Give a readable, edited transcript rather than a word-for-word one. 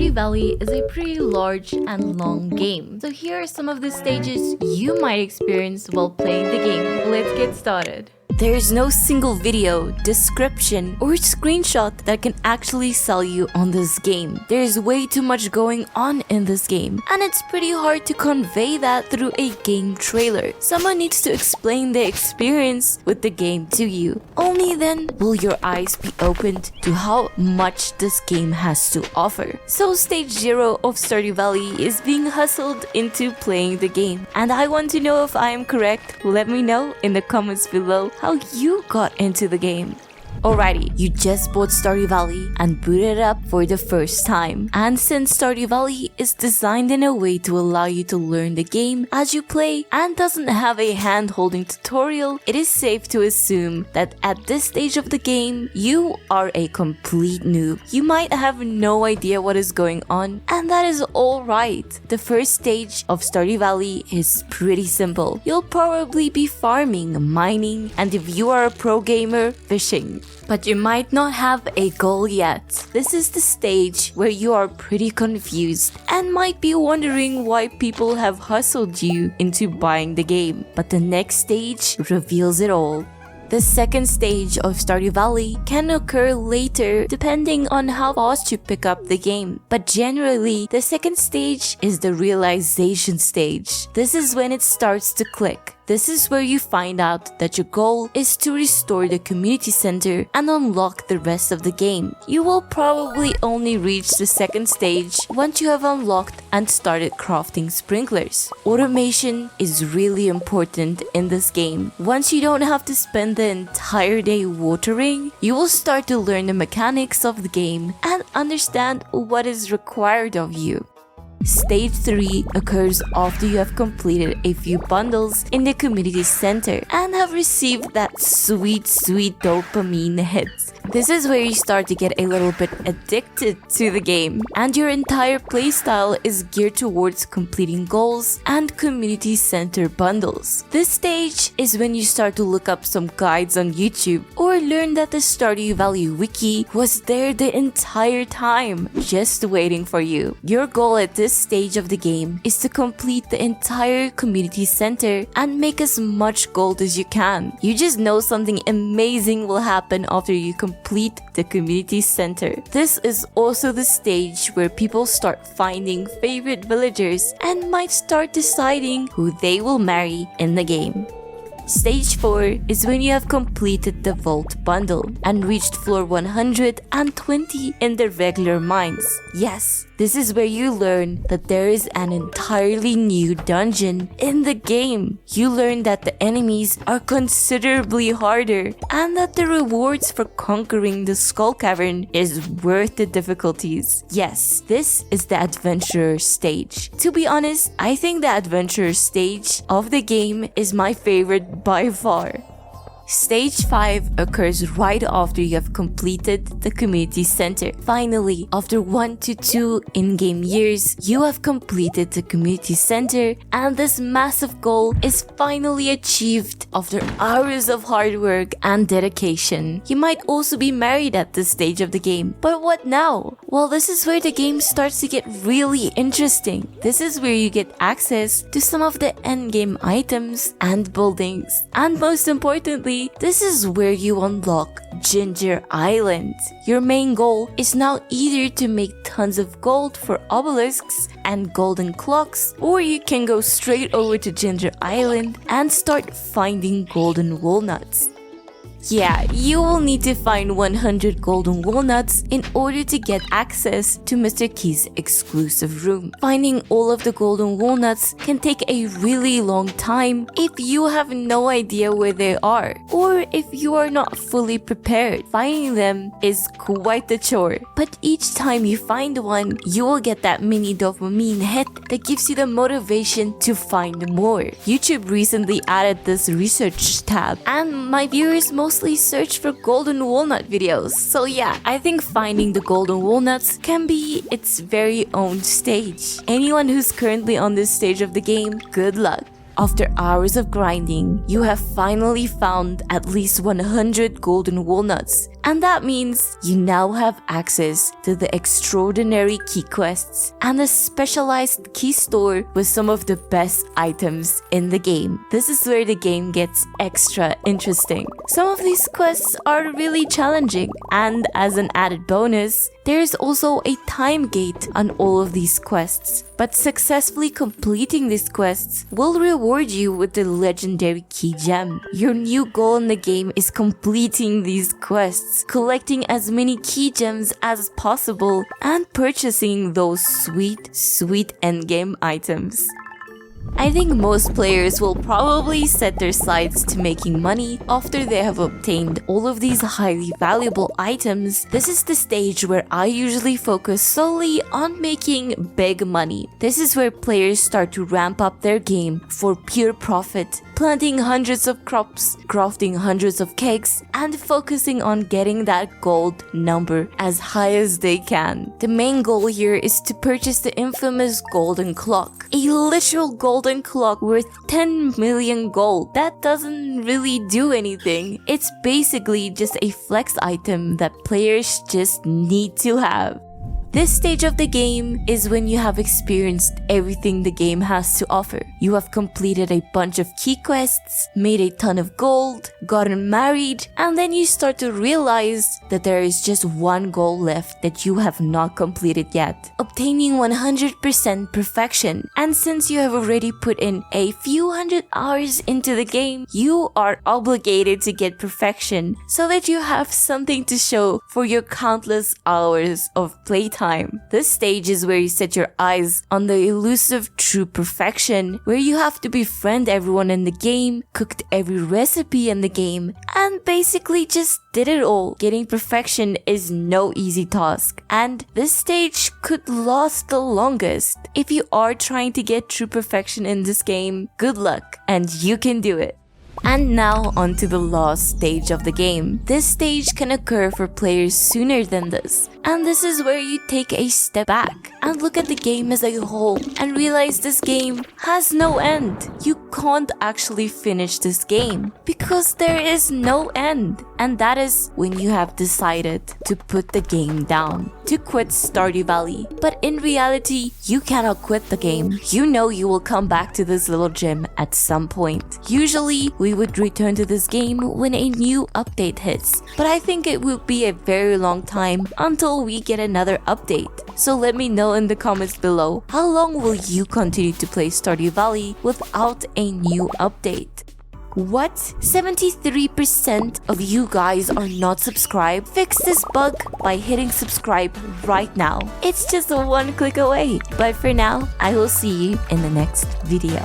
Stardew Valley is a pretty large and long game, so here are some of the stages you might experience while playing the game. Let's get started. There's no single video, description, or screenshot that can actually sell you on this game. There's way too much going on in this game, and it's pretty hard to convey that through a game trailer. Someone needs to explain the experience with the game to you. Only then will your eyes be opened to how much this game has to offer. So stage 0 of Stardew Valley is being hustled into playing the game, and I want to know if I am correct. Let me know in the comments below how you got into the game. Alrighty, you just bought Stardew Valley and booted it up for the first time. And since Stardew Valley is designed in a way to allow you to learn the game as you play and doesn't have a hand-holding tutorial, it is safe to assume that at this stage of the game, you are a complete noob. You might have no idea what is going on, and that is alright. The first stage of Stardew Valley is pretty simple. You'll probably be farming, mining, and if you are a pro gamer, fishing. But you might not have a goal yet. This is the stage where you are pretty confused and might be wondering why people have hustled you into buying the game. But the next stage reveals it all. The second stage of Stardew Valley can occur later depending on how fast you pick up the game. But generally, the second stage is the realization stage. This is when it starts to click. This is where you find out that your goal is to restore the community center and unlock the rest of the game. You will probably only reach the second stage once you have unlocked and started crafting sprinklers. Automation is really important in this game. Once you don't have to spend the entire day watering, you will start to learn the mechanics of the game and understand what is required of you. Stage 3 occurs after you have completed a few bundles in the community center and have received that sweet dopamine hit. This is where you start to get a little bit addicted to the game, and your entire playstyle is geared towards completing goals and community center bundles. This stage is when you start to look up some guides on YouTube or learn that the Stardew Valley wiki was there the entire time, just waiting for you. Your goal at this stage of the game is to complete the entire community center and make as much gold as you can. You just know something amazing will happen after you complete the community center. This is also the stage where people start finding favorite villagers and might start deciding who they will marry in the game. Stage 4 is when you have completed the Vault bundle and reached floor 120 in the regular mines. Yes, this is where you learn that there is an entirely new dungeon in the game. You learn that the enemies are considerably harder and that the rewards for conquering the Skull Cavern is worth the difficulties. Yes, this is the adventurer stage. To be honest, I think the adventurer stage of the game is my favorite by far. Stage 5 occurs right after you have completed the community center. Finally, after 1 to 2 in-game years, you have completed the community center and this massive goal is finally achieved after hours of hard work and dedication. You might also be married at this stage of the game. But what now? Well, this is where the game starts to get really interesting. This is where you get access to some of the endgame items and buildings. And most importantly, this is where you unlock Ginger Island. Your main goal is now either to make tons of gold for obelisks and golden clocks, or you can go straight over to Ginger Island and start finding golden walnuts. Yeah, you will need to find 100 golden walnuts in order to get access to Mr. Key's exclusive room. Finding all of the golden walnuts can take a really long time if you have no idea where they are, or if you are not fully prepared. Finding them is quite the chore, but each time you find one, you will get that mini dopamine hit that gives you the motivation to find more. YouTube recently added this research tab, and my viewers mostly search for golden walnut videos. So yeah, I think finding the golden walnuts can be its very own stage. Anyone who's currently on this stage of the game, good luck. After hours of grinding, you have finally found at least 100 golden walnuts And that means you now have access to the extraordinary key quests and a specialized key store with some of the best items in the game. This is where the game gets extra interesting. Some of these quests are really challenging, and as an added bonus, there is also a time gate on all of these quests, but successfully completing these quests will reward you with the legendary key gem. Your new goal in the game is completing these quests, collecting as many key gems as possible, and purchasing those sweet endgame items. I think most players will probably set their sights to making money after they have obtained all of these highly valuable items. This is the stage where I usually focus solely on making big money. This is where players start to ramp up their game for pure profit, planting hundreds of crops, crafting hundreds of cakes, and focusing on getting that gold number as high as they can. The main goal here is to purchase the infamous golden clock, a literal golden clock worth 10 million gold. That doesn't really do anything. It's basically just a flex item that players just need to have. This stage of the game is when you have experienced everything the game has to offer. You have completed a bunch of key quests, made a ton of gold, gotten married, and then you start to realize that there is just one goal left that you have not completed yet. Obtaining 100% perfection. And since you have already put in a few hundred hours into the game, you are obligated to get perfection so that you have something to show for your countless hours of playtime. This stage is where you set your eyes on the elusive true perfection, where you have to befriend everyone in the game, cooked every recipe in the game, and basically just did it all. Getting perfection is no easy task, and this stage could last the longest. If you are trying to get true perfection in this game, good luck, and you can do it. And now onto the last stage of the game. This stage can occur for players sooner than this. And this is where you take a step back and look at the game as a whole and realize this game has no end. You can't actually finish this game because there is no end. And that is when you have decided to put the game down, to quit Stardew Valley. But in reality, you cannot quit the game. You know you will come back to this little gem at some point. Usually, we would return to this game when a new update hits, but I think it will be a very long time until we get another update. So let me know in the comments below, how long will you continue to play Stardew Valley without a new update? What? 73% of you guys are not subscribed? Fix this bug by hitting subscribe right now. It's just one click away. But for now, I will see you in the next video.